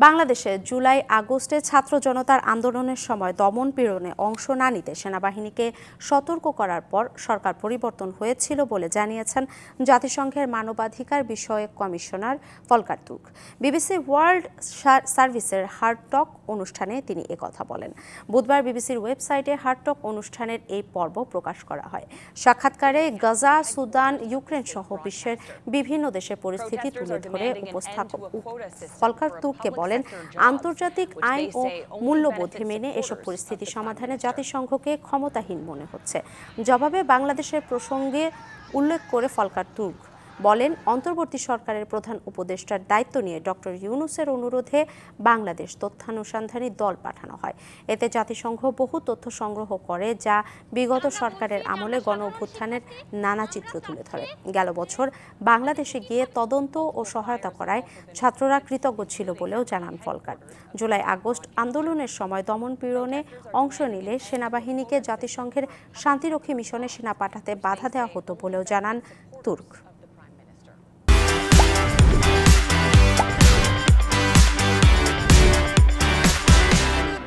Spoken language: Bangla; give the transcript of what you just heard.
বাংলাদেশে জুলাই আগস্টে ছাত্র জনতার আন্দোলনের সময় দমন পীড়নে অংশ না নিতে সেনাবাহিনীকে সতর্ক করার পর সরকার পরিবর্তন হয়েছিল বলে জানিয়েছেন জাতিসংঘের মানবাধিকার বিষয়ক commissioner Volker Turk. BBC world সার্ভিসের হার্ড টক অনুষ্ঠানে তিনি একথা বলেন। বুধবার বিবিসির ওয়েবসাইটে হার্ড টক অনুষ্ঠানের এই পর্ব প্রকাশ করা হয়। সাক্ষাৎকারে গাজা, সুদান, ইউক্রেন সহ বিশ্বের বিভিন্ন দেশের পরিস্থিতি তুলে ধরে উপস্থাপক ভলকার তুর্ককে বলেন, আন্তর্জাতিক আইন ও মূল্যবোধে মেনে এসব পরিস্থিতি সমাধানে জাতিসংঘকে ক্ষমতাহীন মনে হচ্ছে। জবাবে বাংলাদেশের প্রসঙ্গে উল্লেখ করে ভলকার তুর্ক বলেন, অন্তর্বর্তী সরকারের প্রধান উপদেষ্টার দায়িত্ব নিয়ে ডক্টর ইউনূসের অনুরোধে বাংলাদেশ তথ্যানুসন্ধানী দল পাঠানো হয়। এতে জাতিসংঘ বহু তথ্য সংগ্রহ করে, যা বিগত সরকারের আমলে গণ-অভ্যুত্থানের নানা চিত্র তুলে ধরে। গেল বছর বাংলাদেশে গিয়ে তদন্ত ও সহায়তা করায় ছাত্ররা কৃতজ্ঞ ছিল বলেও জানান ভলকার। জুলাই আগস্ট আন্দোলনের সময় দমন-পীড়নে অংশ নিলে সেনাবাহিনীকে জাতিসংঘের শান্তিরক্ষী মিশনে সেনা পাঠাতে বাধা দেওয়া হতো বলেও জানান তুর্ক।